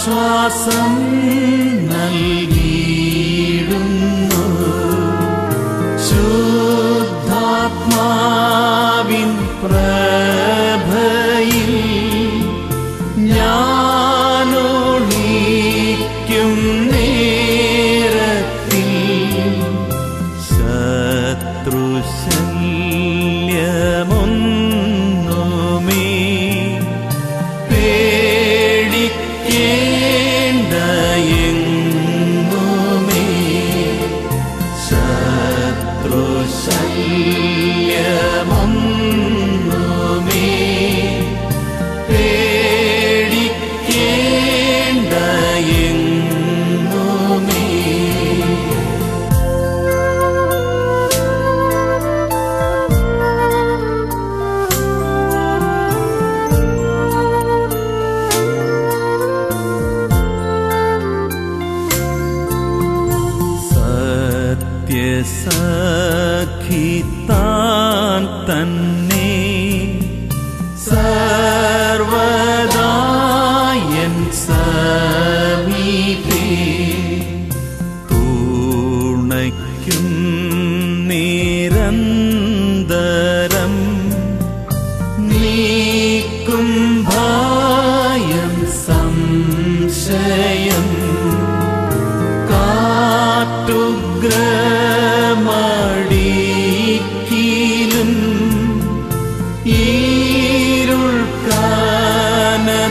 ആശ്വാസം നൽകിയിടുന്നു. ശുദ്ധാത്മാവിൻ പ്രഭയിൽ ഞാനൊളിക്കും നേരത്തിൽ ശത്രുശല്യമൊന്നുമേ പേടിക്കേണ്ട എങ്ങുമേ. ശത്രുശല്യമൊന്നുമേ പേടിക്കേണ്ട എങ്ങുമേ. സത്യസഖിതാൻ തന്നെ സർവദായൻ സമീപേ തുണയ്ക്കും നിരന്തരം നീക്കും ഭയം സംശയം കാട്ടുഗ്രമടിക്കിലും ഇരുൾ കാനത്തീടി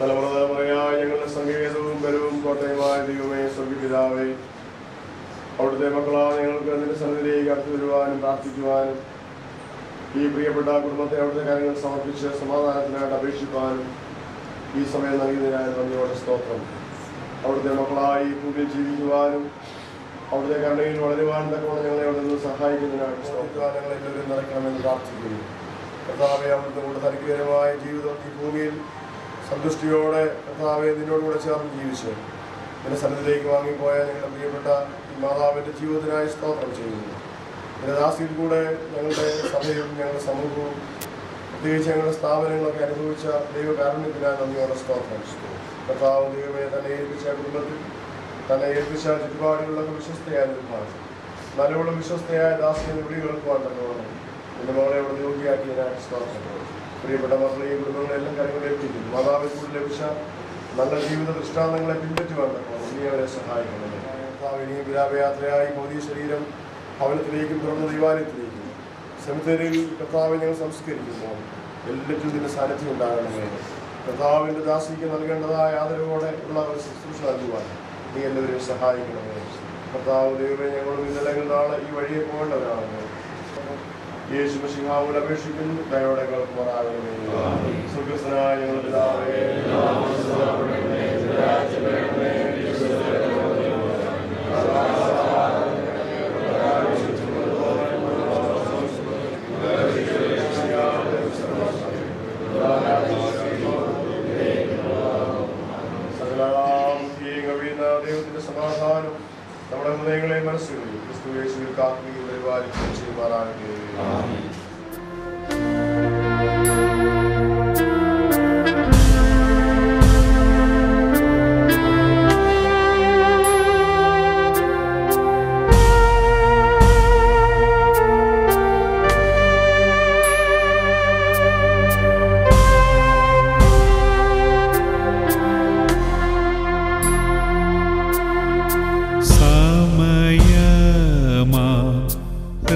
തലമുറയായി ഞങ്ങളുടെ സംഗീതവും ബലവും കോട്ടയുമായ ദൈവമേ സ്വർഗ്ഗപിതാവേ, അവിടുത്തെ മക്കളായ ഞങ്ങൾക്ക് നിന്റെ സന്നിധിയിലേക്ക് അടുത്തു വരുവാനും പ്രാർത്ഥിക്കുവാനും ഈ പ്രിയപ്പെട്ട കുടുംബത്തെ അവിടുത്തെ കാര്യങ്ങൾ സമർപ്പിച്ച് സമാധാനത്തിനായിട്ട് അപേക്ഷിക്കുവാനും ഈ സമയം നൽകിയതിനായി നന്ദിയോടെ സ്തോത്രം. അവിടുത്തെ മക്കളായി ഈ ഭൂമിയിൽ ജീവിക്കുവാനും അവിടുത്തെ കരുണയിൽ വളരുവാനും തക്കവണ്ണം ഞങ്ങളെ അവിടെ നിന്ന് സഹായിക്കുന്നതിനായിട്ട് ഞങ്ങളെല്ലാവരും നിറയ്ക്കണമെന്ന് പ്രാർത്ഥിക്കുന്നു. കർത്താവെ, അവിടുത്തെ കൂടെ തനികരമായ ജീവിതം ഈ ഭൂമിയിൽ സന്തുഷ്ടിയോടെ കർത്താവെ നിന്നോടുകൂടെ ചേർന്ന് ജീവിച്ച് നിന്റെ സന്നിധിയിലേക്ക് വാങ്ങിപ്പോയ ഞങ്ങളുടെ പ്രിയപ്പെട്ട ഈ മാതാവിൻ്റെ ജീവിതത്തിനായി സ്തോത്രം ചെയ്യുന്നു. നിന്റെ ദാസിയിൽ കൂടെ ഞങ്ങളുടെ സഭയും ഞങ്ങളുടെ സമൂഹവും പ്രത്യേകിച്ച് ഞങ്ങളുടെ സ്ഥാപനങ്ങളൊക്കെ അനുഭവിച്ച ദൈവകാരുണ്യത്തിനായി നന്ദിയോടെ സ്തോത്രം. കർത്താവ് ദൈവമേ തന്നെ ഏൽപ്പിച്ച കുടുംബത്തിൽ തന്നെ ഏൽപ്പിച്ച ചുറ്റുപാടുകളിലൊക്കെ വിശ്വസ്തയായ നിർഭാഗം നല്ലവണ്ണം വിശ്വസ്തയായ ദാസിയെ വിളി കേൾക്കുവാൻ തന്നോണം നിന്റെ മകളെ അവിടെ യോഗ്യയാക്കിയതിനായി സ്തോത്രം. പ്രിയപ്പെട്ട മക്കളെയും കുടുംബങ്ങളെല്ലാം കാര്യങ്ങളെ ഏൽപ്പിക്കുന്നു. മാതാവിൽ കൂടി ലഭിച്ച നല്ല ജീവിത ദൃഷ്ടാന്തങ്ങളെ പിൻപറ്റുവാൻ തന്നോണം നീ അവരെ സഹായിക്കണം. കർത്താവ് ഇനിയും വിലാപയാത്രയായി ഭൗതിക ശരീരം ഭവനത്തിലേക്കും തുറന്ന ദൈവാലയത്തിലേക്കും സെമിത്തേരിയിൽ കർത്താവ് ഞങ്ങൾ സംസ്കരിക്കുമ്പോൾ എല്ലാറ്റിലും ഇതിൻ്റെ സാന്നിധ്യം ഉണ്ടാകണമേ. കർത്താവിൻ്റെ ദാസിക്ക് നൽകേണ്ടതായ ആദരവോടെ ഉള്ള ഒരു ശുശ്രൂഷ നൽകുവാൻ നീ എല്ലാവരെയും സഹായിക്കണമേ. കർത്താവ് ദൈവമേ, ഞങ്ങളും ഇന്നലങ്ങളിലാണ് ഈ വഴിയെ പോകേണ്ടവരാണല്ലോ. യേശു മിശിഹായോട് അപേക്ഷിക്കുന്നു, ദയയോടെ കേൾക്കുമാറാകണമേ. സ്വർഗ്ഗസ്ഥനായ ഞങ്ങളുടെ പിതാവേ, ദൈവത്തിന്റെ സമാധാനം നമ്മുടെ ഹൃദയങ്ങളെ മനസ്സുകളിൽ ക്രിസ്തു യേശുവിൽ കാക്കുകയും പരിപാലിക്കുകയും ചെയ്യുമാറാകട്ടെ.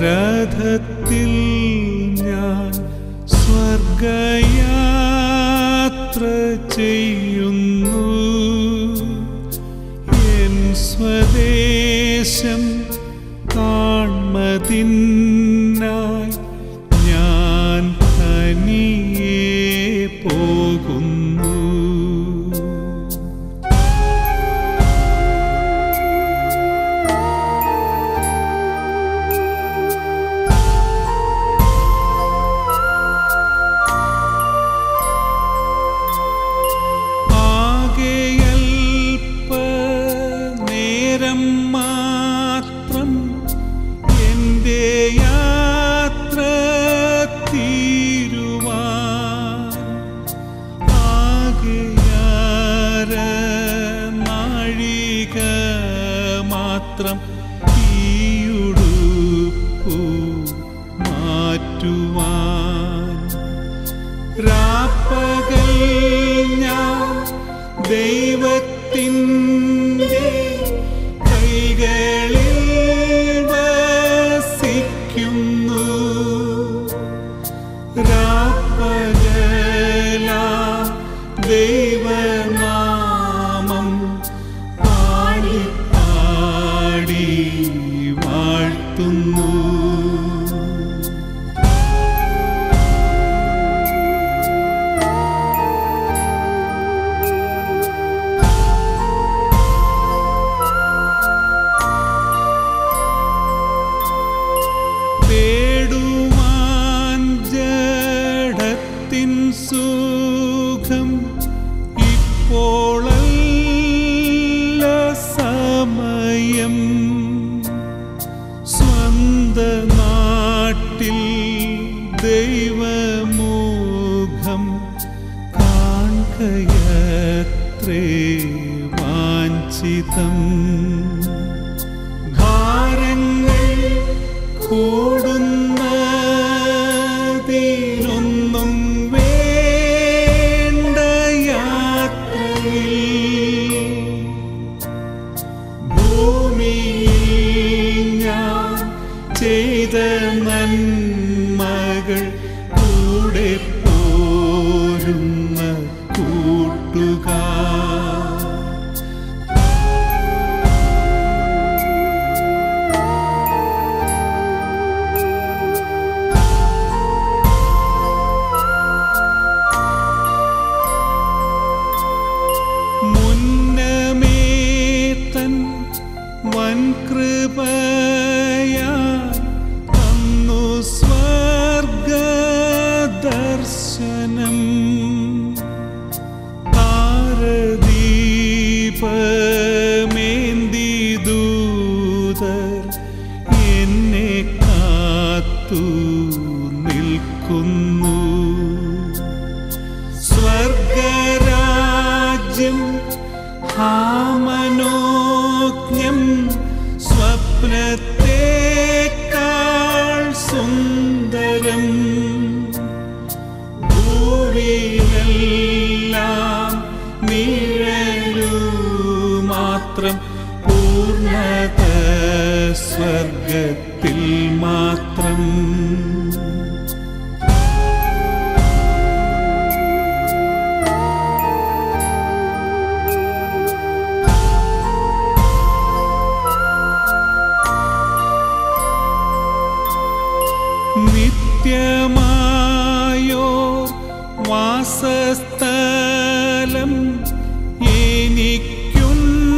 രഥത്തിൽ ഞാൻ സ്വർഗയാത്ര ചെയ്യുന്നു, എൻ സ്വദേശം കാൺമതിനായി ഞാൻ തനിയെ പോകുന്നു. മാത്രം എൻ്റെ യാത്ര തീരുവാൻ ആകെയാര നാഴിക മാത്രം ഈയുടുപ്പു മാറ്റുവാൻ രാപ്പകൽ ഞാൻ ദൈവത്തിൻ്റെ കൈകളിൽ വസിക്കുന്നു. രാപ്പകലാ ദൈവനാമം പാടി പാടി വാഴ്ത്തുന്നു. സുഖം ഇപ്പോഴല്ല സമയം, സ്വന്ത നാട്ടിൽ ദൈവമുഖം കാൺകയത്രേ വാഞ്ചിതം. ഭാരങ്ങൾ കൂടുന്നതിനൊന്നും ചെയ്ത നന്മകൾ കൂടെ പോരുന്ന കൂട്ടുകാർ. മുന്നമേ തൻ വൻകൃപയാ സ്വർഗദർശനം താരദീപമേന്തി ദൂതർ എന്നെ കാത്തു നിൽക്കുന്നു. സ്വർഗരാജ്യം ഹാമനോജ്ഞം സ്വപ്ന പൂർണ്ണത സ്വർഗത്തിൽ മാത്രം. നിത്യമായോ വാസസ്ഥലം എനിക്കുണ്ട്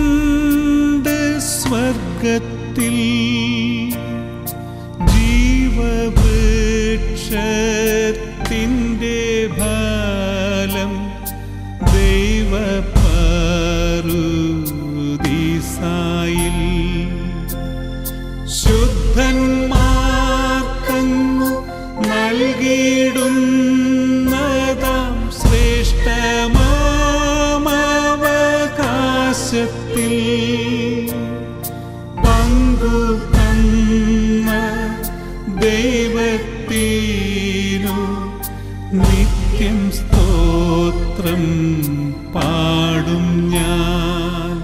സ്വർഗത്തിൽ. ജീവവൃക്ഷത്തിൻ്റെ ഫലം ദൈവപറുദീസായിൽ. ശുദ്ധന്മാർക്കങ്ങു നൽകിയിടുന്നതാം ശ്രേഷ്ഠമാമവകാശത്തിൽ പങ്കു തന്ന ദൈവത്തിനു നിത്യം സ്തോത്രം പാടും ഞാൻ.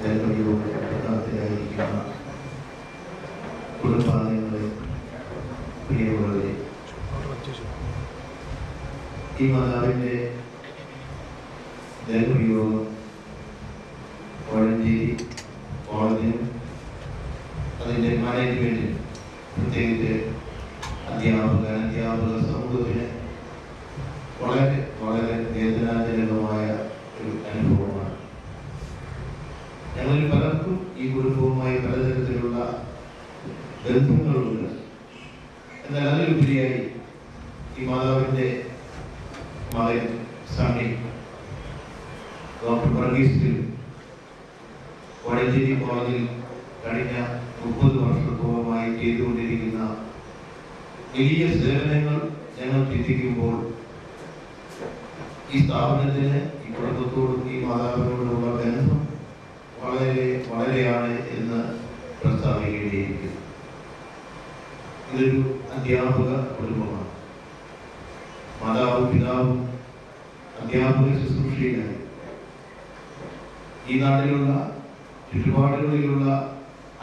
പ്രധാനത്തിലായിരിക്കുന്ന കുടുംബാംഗങ്ങളെ, പ്രിയമുള്ളവരെ, ഈ മാതാവിൻ്റെ ദേഹവിയോഗം കോഴഞ്ചേരി കോളേജിനും അതിൻ്റെ മാനേജ്മെൻറ്റിനും പ്രത്യേകിച്ച് അധ്യാപക സമൂഹത്തിന് വളരെ വളരെ വേദനാജനകമായ ഒരു അനുഭവമാണ്. ഞങ്ങളിൽ പലർക്കും ഈ കുടുംബവുമായി പലതരത്തിലുള്ള ബന്ധങ്ങളുണ്ട്. എന്നാൽ അതിലുപരിയായി ഈ മാതാവിൻ്റെ മകൻ സണ്ണി ഡോക്ടർ വർഗീസ് കോഴഞ്ചേരി കോളേജിൽ കഴിഞ്ഞ 30 വർഷത്തോളമായി ചെയ്തുകൊണ്ടിരിക്കുന്ന വലിയ സേവനങ്ങൾ ഞങ്ങൾ ചിന്തിക്കുമ്പോൾ ഈ സ്ഥാപനത്തിന്, ഈ കുടുംബത്തോടും ഈ മാതാവിനോടുള്ള ബന്ധം വളരെ വളരെയാണ് എന്ന് പ്രസ്താവിക്കേണ്ടിയിരിക്കുന്നു. ഇതൊരു അധ്യാപക കുടുംബമാണ്. മാതാവും പിതാവും അധ്യാപക ശുശ്രൂഷയിലായി ഈ നാട്ടിലുള്ള ചുറ്റുപാടുകളിലുള്ള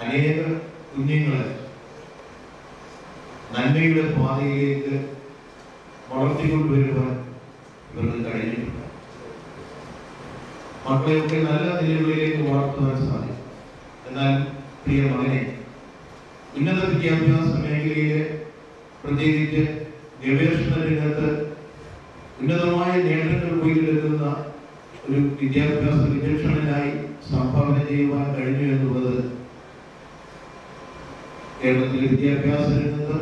അനേക കുഞ്ഞുങ്ങളെ നന്മയുടെ പാതയിലേക്ക് വളർത്തിക്കൊണ്ടുവരുവാൻ ഇവർക്ക് കഴിഞ്ഞിട്ടുണ്ട്. മക്കളെയൊക്കെ നല്ല നിലകളിലേക്ക് വളർത്തുവാൻ സാധിക്കും. എന്നാൽ പ്രിയ മകനെ ഉന്നത വിദ്യാഭ്യാസ മേഖലയിലെ പ്രത്യേകിച്ച് ഗവേഷണ രംഗത്ത് ഉന്നതമായ നേട്ടങ്ങൾ കൊയ്തെടുക്കുന്ന ഒരു വിദ്യാഭ്യാസ വിചക്ഷണനായി സംഭാവന ചെയ്യുവാൻ കഴിഞ്ഞു എന്നുള്ളത് കേരളത്തിലെ വിദ്യാഭ്യാസ രംഗത്ത്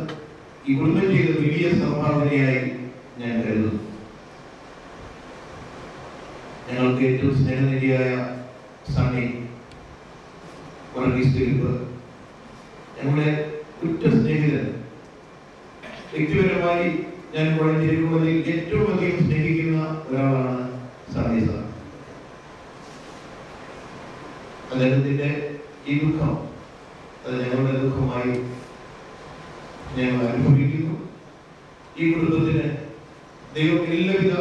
ഈ കുടുംബം ചെയ്ത വലിയ സംഭാവനയായി ഞാൻ കരുതുന്നു. ഞങ്ങൾക്ക് ഏറ്റവും സ്നേഹനിധിയായ സണ്ണി വർഗീസ് ഫിലിപ്പ് ഞങ്ങളുടെ ഉറ്റ സ്നേഹിതൻ. വ്യക്തിപരമായി ഞാൻ കോഴഞ്ചേരി കോളേജിൽ ഏറ്റവും അധികം സ്നേഹിക്കുന്ന ഒരാളാണ് സണ്ണി സാർ. അദ്ദേഹത്തിന്റെ ഈ ദുഃഖം അത് ഞങ്ങളുടെ ദുഃഖമായി ഞങ്ങൾ അനുഭവിക്കുന്നു. ഈ കുടുംബത്തിന് ദൈവം എല്ലാവിധ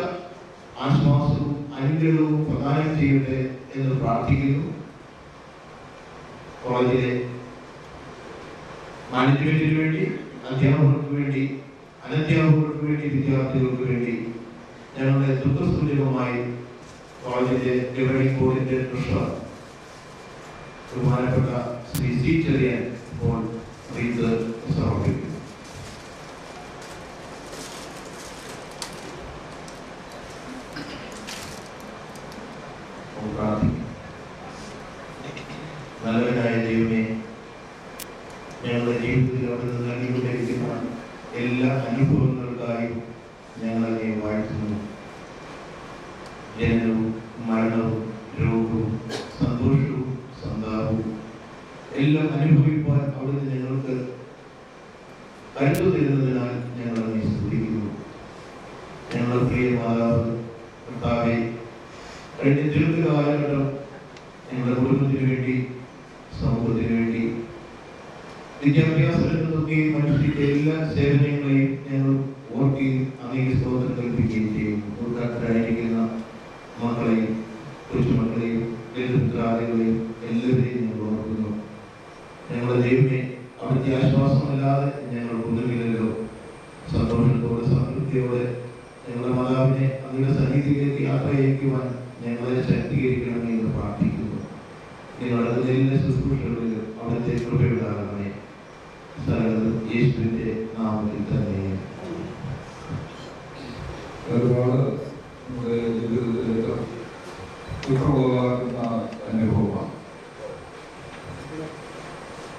ആശ്വാസവും അനുഗ്രഹവും പ്രദാനം ചെയ്യട്ടെ എന്ന് പ്രാർത്ഥിക്കുന്നു. കോളേജിലെ മാനേജ്മെന്റിന് വേണ്ടി, അധ്യാപകർക്ക് വേണ്ടി, അനധ്യാപകർക്ക് വേണ്ടി, വിദ്യാർത്ഥികൾക്ക് വേണ്ടി ഞങ്ങളുടെ ദുഃഖസൂചകമായി കോളേജിന്റെ ഗവേണിംഗ് ബോർഡിന്റെ ട്രഷറർ ബഹുമാനപ്പെട്ട ശ്രീ സി ചെറിയാൻ ഇപ്പോൾ റീത്ത് സമർപ്പിക്കുന്നു. നല്ലവനായ ദൈവമേ, ഞങ്ങളുടെ ജീവിതത്തിൽ അവിടുന്ന് നൽകിക്കൊണ്ടിരിക്കുന്ന എല്ലാ അനുഭവങ്ങൾക്കായും ഞങ്ങളെ വാഴ്ത്തുന്നു. ജനനവും മരണവും രോഗവും സന്തോഷവും സന്താപവും എല്ലാം അനുഭവിക്കുവാൻ അവിടുന്ന് ഞങ്ങൾക്ക് കരുത്തു തരുന്നതിനാൽ ഞങ്ങൾ അതിനെ സ്തുതിക്കുന്നു. ഞങ്ങളുടെ പ്രിയ മാതാവ് കർത്താവേ, കഴിഞ്ഞ ദീർഘകാലഘട്ടം ഞങ്ങളുടെ കുടുംബത്തിന് വേണ്ടി, സമൂഹത്തിന് വേണ്ടി, വിദ്യാഭ്യാസ രംഗത്തൊക്കെയും അനുഷ്ഠിച്ച എല്ലാ സേവനങ്ങളെയും ഞങ്ങൾ ഓർക്കുകയും അങ്ങേക്ക് സ്തോത്രം കൽപ്പിക്കുകയും ചെയ്യും. ഉൾക്കാരായിരിക്കുന്ന മക്കളെയും കൊച്ചുമക്കളെയും ലളിതപുത്രാദികളെയും എല്ലാവരെയും ഞങ്ങൾ ഓർക്കുന്നു. ഞങ്ങളുടെ ദൈവമേ, അവിടുത്തെ ആശ്വാസമല്ലാതെ ഞങ്ങൾ ഒന്നുമില്ലല്ലോ. സന്തോഷത്തോടെ സംതൃപ്തിയോടെ ഞങ്ങളുടെ മാതാവിനെ അങ്ങയുടെ സന്നിധിയിലേക്ക് യാത്ര അയക്കുവാൻ ഞങ്ങളെ ശക്തീകരിക്കണമേ എന്ന് പ്രാർത്ഥിക്കുന്നു. നിങ്ങളുടെ എല്ലാ ശുശ്രൂഷകളിലും അവിടുത്തെ കൃപയുണ്ടാകണമേ. സകലതും യേശുവിന്റെ നാമത്തിൽ തന്നെ. ഒരുപാട് നമ്മുടെ ജീവിതത്തിലേക്ക് ദുഃഖമുള്ള അനുഭവമാണ്.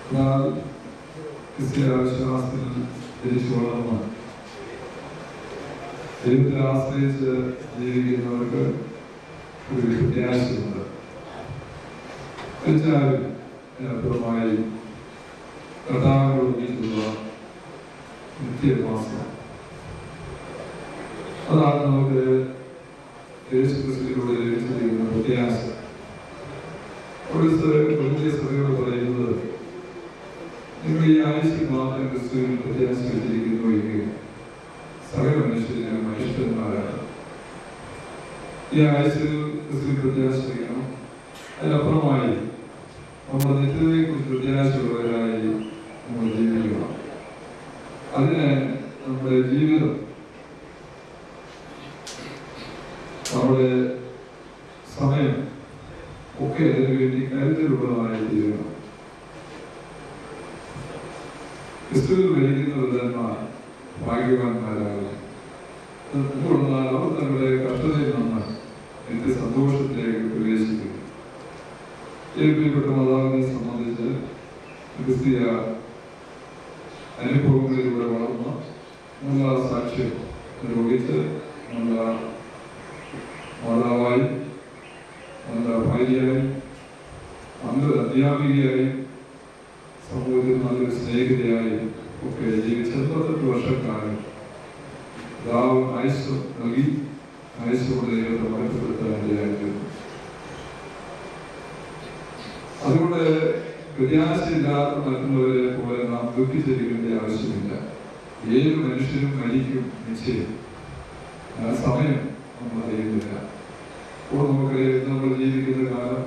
എന്നാൽ ക്രിസ്തീയ വിശ്വാസത്തിൽ തിരിച്ചു വളർന്ന് ദൈവത്തെ ആശ്രയിച്ച് ജീവിക്കുന്നവർക്ക് ഒരു പ്രത്യാശയുണ്ട്. തീർച്ചയായും അതിനപ്പുറമായി കർത്താവിനോട് നീക്കുന്ന നിത്യവാസം, അതാണ് നമുക്ക് യേശു ക്രിസ്തുവിലൂടെ ലഭിച്ചിരിക്കുന്ന പ്രത്യാശ. വലിയ സഭയോട് പറയുന്നത്, നിങ്ങൾ ഈ ആയുഷിൽ മാത്രം ക്രിസ്തുവിൽ പ്രത്യാശ വെച്ചിരിക്കുന്നു എങ്കിൽ സകല മനുഷ്യരും മനുഷ്യന്മാരാണ്. ഈ ആയുഷിൽ ക്രിസ്തുവിൽ പ്രത്യാശ വയ്ക്കണം. അതിനപ്പുറമായി നമ്മുടെ നിത്യതയെക്കുറിച്ച് പ്രത്യാശയുള്ളവരായി നമ്മൾ ജീവിക്കണം. അതിന് നമ്മുടെ ജീവിതം, നമ്മുടെ സമയം ഒക്കെ അതിനുവേണ്ടി കരുതലുള്ളതായി തീരണം. ക്രിസ്തുവിൽ മരിക്കുന്നവരെന്നാൽ ഭാഗ്യവാന്മാരാകും. എന്തുകൊണ്ടെന്നാൽ അവർ തങ്ങളുടെ കഷ്ടതയിൽ നിന്ന് എന്റെ സന്തോഷത്തിലേക്ക് പ്രവേശിക്കുന്നു. ഏൽപ്പിക്കപ്പെട്ട മാതാവിനെ സംബന്ധിച്ച് ക്രിസ്തീയ അനുഭവങ്ങളിലൂടെ വളർന്ന നല്ല സാക്ഷ്യം നിർവഹിച്ച് നല്ല മാതാവായി, നല്ല ഭാര്യയായി, നല്ലൊരു അധ്യാപികയായി, സമൂഹത്തിൽ നല്ലൊരു സ്നേഹിതയായി ഒക്കെ ജീവിച്ച 88 വർഷക്കാലം ദാവ് ആയുസ് നൽകി ആയുസ്സോടെ ദൈവത്തെ മഹത്വപ്പെടുത്താൻ ഇടയായിത്തീർന്നു. അതുകൊണ്ട് പ്രത്യാശയില്ലാത്ത മറ്റുള്ളവരെ പോലെ നാം ദുഃഖിച്ചിരിക്കേണ്ട ആവശ്യമില്ല. ഏത് മനുഷ്യനും മരിക്കും നിശ്ചയം. ആ സമയം നമ്മൾ അറിയുന്നില്ല. ഇപ്പോൾ നമുക്കറിയാം നമ്മൾ ജീവിക്കുന്ന കാലം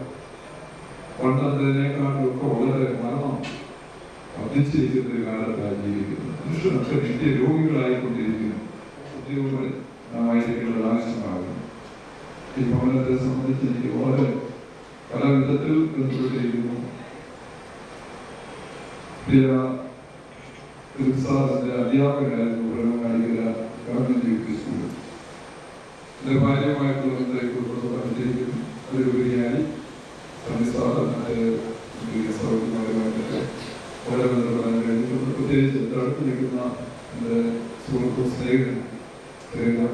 പണ്ടതിനേക്കാളൊക്കെ വളരെ മരണം വർദ്ധിച്ചിരിക്കുന്ന ഒരു കാലത്താണ് ജീവിക്കുന്നത്. മനുഷ്യനൊക്കെ നിത്യ രോഗികളായിക്കൊണ്ടിരിക്കുന്നു. ഉദ്യോഗമായിരിക്കേണ്ടത് ആവശ്യമാകുന്നു. ഈ ഭവനത്തെ സംബന്ധിച്ച് എനിക്ക് വളരെ പല വിധത്തിൽ ബന്ധപ്പെട്ടിരിക്കുന്നു. സാറിന്റെ അധ്യാപകനായിരുന്നു പ്രകടനായിക ഗവൺമെന്റ് യു പി സ്കൂളിൽ. എന്റെ ഭാര്യമായിട്ടുള്ള ബന്ധപ്പെട്ടിരിക്കുന്നു. അതിലുപരിയായി സൗകര്യമായിട്ടൊക്കെ വളരെ ബന്ധപ്പെടാൻ കഴിഞ്ഞിട്ടുണ്ട്. പ്രത്യേകിച്ച് അടുത്ത് നിൽക്കുന്ന എൻ്റെ സുഹൃത്തു സ്നേഹിതൻ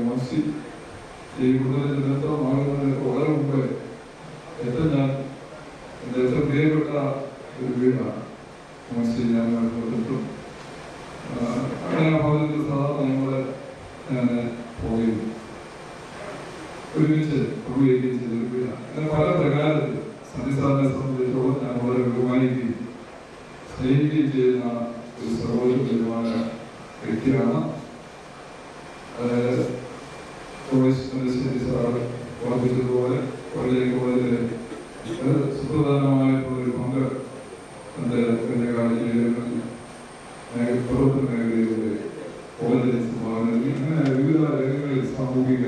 മോശി ഈ കുടുംബത്തിൽ ബന്ധമാകുന്നതിന് വളരെ മുമ്പ് ഞാൻ എൻ്റെ ഏറ്റവും പ്രിയപ്പെട്ട ഒരു വീടാണ് മോശി. ഞാൻ നടന്നിട്ടും അങ്ങനെ ആ ഭവനത്തിൽ സാധാരണ ഞാൻ പോയിരുന്നു. ഒരുമിച്ച് ഉപയോഗിക്കുകയും ചെയ്ത ഒരു വീടാണ്. അങ്ങനെ പല പ്രകാരത്തിൽ സന്ധിസാറിനെ സംബന്ധിച്ചിടത്തോളം ഞാൻ വളരെ ബഹുമാനിക്കുകയും സ്നേഹിക്കുകയും ചെയ്യുന്ന ഒരു സർവോപരിമായ വ്യക്തിയാണ്. ഓർമ്മിച്ചതുപോലെ കോളേജിലെ സുപ്രധാനമായിട്ടുള്ളൊരു പങ്ക് എൻ്റെ കാലജീവിതങ്ങളിൽ പ്രവർത്തന മേഖലയിലൂടെ കോളേജിൽ സംഭാവന നൽകി. അങ്ങനെ വിവിധ രംഗങ്ങളിൽ സാമൂഹിക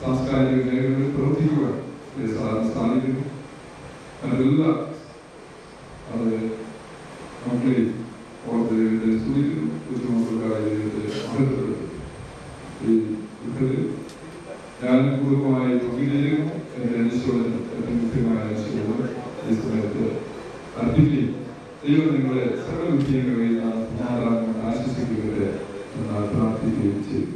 സാംസ്കാരിക മേഖലകളിൽ പ്രവർത്തിക്കുവാൻ സാധിക്കുന്നു. അതെല്ലാം അത് നമ്മളെ ഓർമ്മ സ്തുതിക്കുന്നു. ബുദ്ധിമുട്ടുള്ള ജീവിതത്തെ അഭിപ്രായപ്പെടുത്തുന്നു. ഈ യുദ്ധത്തിൽ ഞാനും കുടുംബമായി പങ്കുചേരുന്നു. എൻ്റെ അനുശോചനം, ഏറ്റവും മുഖ്യമായ അനുശോചനം ഈ സമയത്ത് അർപ്പിക്കുകയും ദൈവം നിങ്ങളെ സകല വിജയങ്ങളിൽ ആശംസിക്കുകയുടെ എന്നാൽ പ്രാർത്ഥിക്കുകയും ചെയ്തു.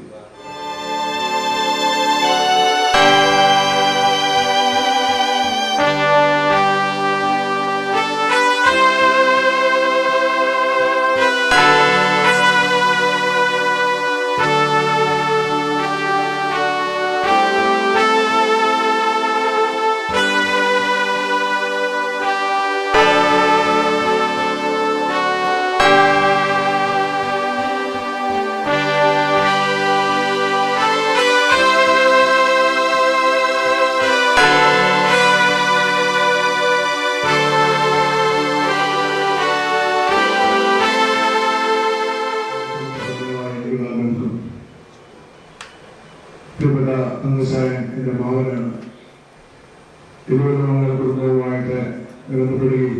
എന്റെ ഭാവനാണ്. തിരുവനന്തപുരം കുടുംബവുമായിട്ട് ബന്ധപ്പെടുകയും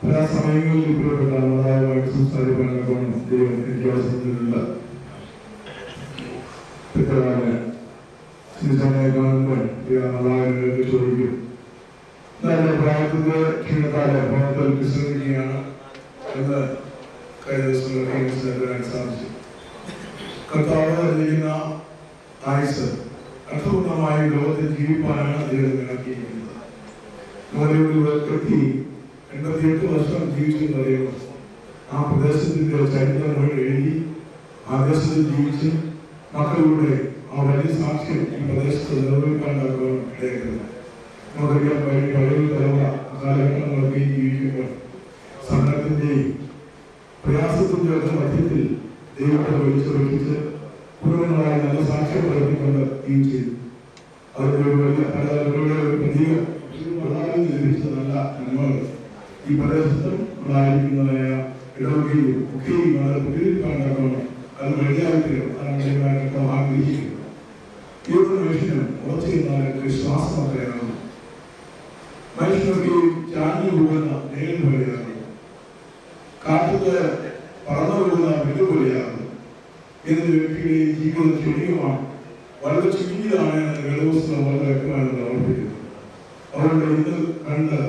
പല സമയങ്ങളിൽ പ്രിയപ്പെട്ട മതാവുമായിട്ട് സംസാരിക്കാനൊക്കെ ദൈവം എനിക്ക് അവസരത്തിലുള്ള പിത്തകാല് ചിന്തനെ കാണുമ്പോൾ മതാവിനൊക്കെ ചോദിക്കും. നല്ല പ്രായത്തിന്റെ ക്ഷീണത്താല് ഭവനത്തിൽ വിശ്രമിക്കുകയാണ് എന്ന് കഴിഞ്ഞ ദിവസം മനസ്സിലാക്കാൻ സാധിച്ചു. കർത്താവ് നൽകുന്ന ആയുസ് അർത്ഥപൂർണമായി ലോകത്തിൽ ജീവിപ്പാനാണ് ദൈവം ഇറക്കിയിരിക്കുന്നത്. നമ്മുടെ വ്യക്തി 88 വർഷം ജീവിച്ചെന്ന് അറിയുന്നു. ആ പ്രദേശത്തിന്റെ ചരിത്രങ്ങൾ എഴുതി ആ ദേശത്തിൽ ജീവിച്ച് മക്കളിലൂടെ ആ വലിയ സാക്ഷ്യം ഈ പ്രദേശത്ത് നിർവഹിക്കാനാകുവാൻ ഇടയാക്കുന്നത്. നമുക്കറിയാം, പഴയ തലമുറ കാലഘട്ടങ്ങളൊക്കെ ജീവിക്കുമ്പോൾ സമരത്തിന്റെയും പ്രയാസത്തിന്റെയും ഒക്കെ മധ്യത്തിൽ ദൈവത്തെ വിളിച്ച് കുടുംബങ്ങളായി നല്ല സാക്ഷ്യം പ്രവർത്തിക്കൊണ്ട് ജീവിച്ചു. അതിന്റെ ഒരു വലിയ ഒരു പ്രതീകം ലഭിച്ച നല്ല നന്മകൾ ഈ പ്രദേശത്തും നമ്മളായിരിക്കുന്നതായ ഇടവകയും ഒക്കെയും വളരെ പ്രതികരിക്കാണ്ടാക്കണം. അത് വഴിയായിട്ടും അതാണ് ആഗ്രഹിക്കുന്നത്. ഈ ഒരു മനുഷ്യനും ഉറച്ചു നിന്നാൽ വിശ്വാസം മാത്രമാണ്. മനുഷ്യനൊക്കെയും ചാഞ്ഞു പോകുന്ന നേരിൽ പോലെയാണ്, കാട്ടുക പറന്നു പോകുന്ന വെല്ലുപോലെയാണ്. എന്നൊരു വ്യക്തിയുടെ ജീവിതം ക്ഷണികമാണ്, വളരെ ചുരുങ്ങിയതാണ് എന്ന് വേദപുസ്തകം വളരെ വ്യക്തമായി ഓർമ്മിപ്പിക്കുന്നു. അവരുടെ ഇന്ന് കണ്ട്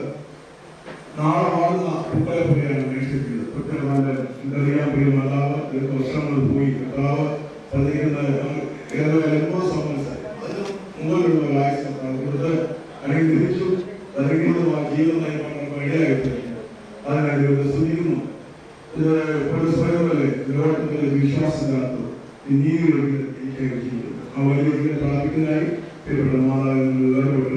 നാളെ വാഴുന്ന കുട്ടികളെ പോലെയാണ് മനുഷ്യർക്ക്. കുട്ടികളുടെ ഇതറിയാൻ പോയി മാതാവ് വർഷങ്ങൾ പോയി കർത്താവ് പ്രതികരിക്കുന്ന ഏതോ അനുഭവ സംബന്ധിച്ച് അതിന് മുമ്പിലുള്ള ഒരാഴ്ച കൊടുത്ത് അനുഗ്രഹിച്ചു അനുഗ്രഹീതമായ ജീവിതം നയിക്കാൻ ഇടയായിട്ട് അതിനായി ശ്രദ്ധിക്കുന്നു. ഇത് പല സ്വയംപോലെ ലോകത്തിലെ വിശ്വാസത്തിനകത്ത് നീതികളിൽ ജീവിക്കുന്നു. ആ വലിയ പ്രാപിക്കുന്നതായി പേരുടെ മാതാവിൽ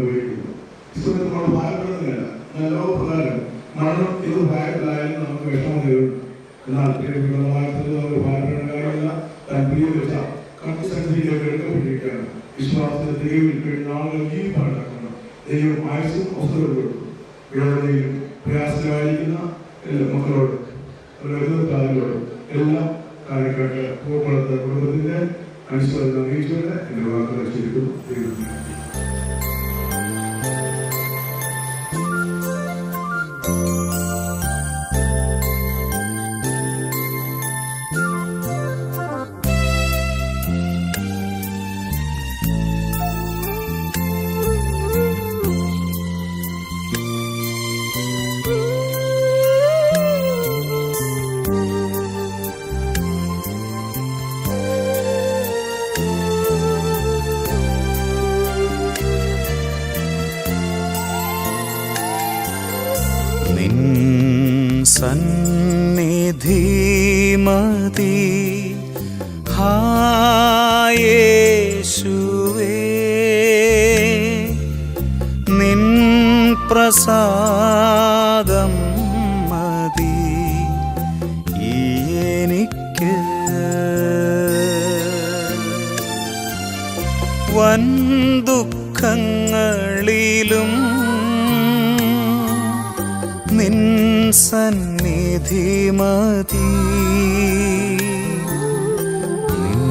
പോയിരിക്കുന്നു. ഇഷ്ടത്തിൽ നമ്മൾ ഭാരപ്പെടുന്നില്ല. നല്ല പ്രകാരം മരണം ഇത് ഭാരത്തിലായാലും നമുക്ക് വിഷമം നേരിടും. എന്നാൽ നമുക്ക് ഭാരപ്പെടേണ്ട കാര്യമില്ല. താൻ പ്രിയം വെച്ച കർത്തസന്നിധിയിലേക്ക് എടുക്കപ്പെട്ടിരിക്കുകയാണ്. വിശ്വാസത്തിന് ദൈവം കഴിഞ്ഞ ആളുകൾ ജീവിപ്പാണ്ടാക്കണം. ദൈവം ആയുസും അവസരം കൊടുക്കും. വേദനയിലും പ്രയാസമായിരിക്കുന്ന എല്ലാ മക്കളോട് അവരോടും എല്ലാം കാര്യക്കാട്ട് പൂപ്പളത്തെ കുടുംബത്തിന്റെ അനുസരണം അറിയിച്ചുകൊണ്ട് എന്റെ വാക്കുകൾ ശരിക്കും ദൈവത്തിന് സന്നിധി മതി യേശുവേ, നിൻ പ്രസാദം മതി എനിക്ക്. വൻ ദുഃഖങ്ങളിലും നിൻ സന്നിധി മതി, നിൻ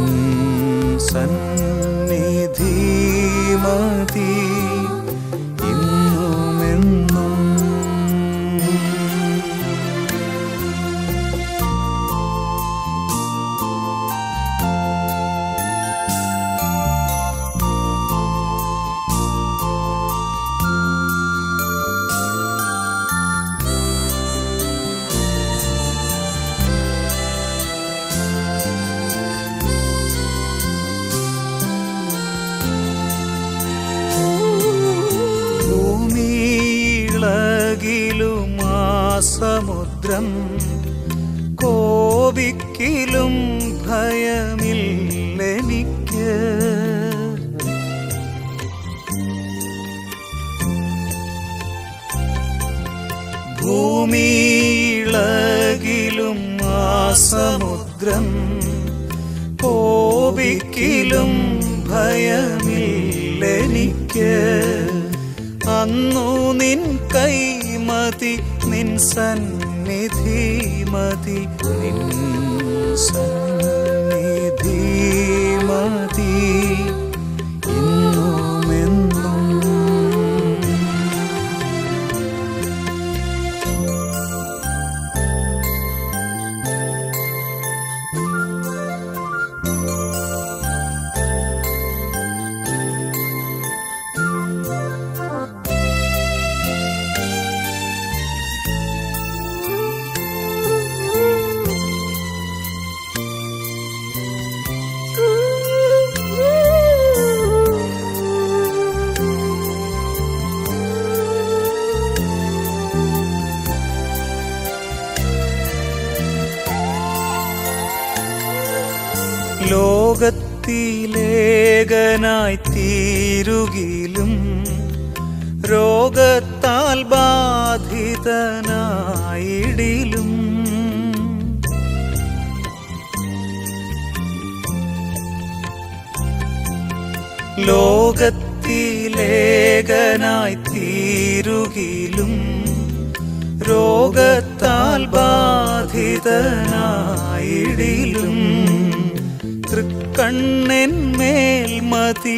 സന്നിധി മതി ഇന്നുമെന്നും. സമുദ്രം കോപിക്കിലും ഭയമില്ലെനിക്ക്. ഭൂമിയിളകിലും ആ സമുദ്രം കോപിക്കിലും ഭയമില്ലെനിക്ക്. അന്നു നിൻ കൈമതി, നിൻ സന്നിധി മതി, നിൻ സന്നിധി മതി ഇന്നുമെന്നും. ലോകത്തിലേകനായി തീരുകിലും രോഗത്താൽ ബാധിതനായിടിലും ലോകത്തിലേകനായി തീരുകിലും രോഗത്താൽ ബാധിതനായിടിലും തൃക്കണ്ണിന്മേൽ മതി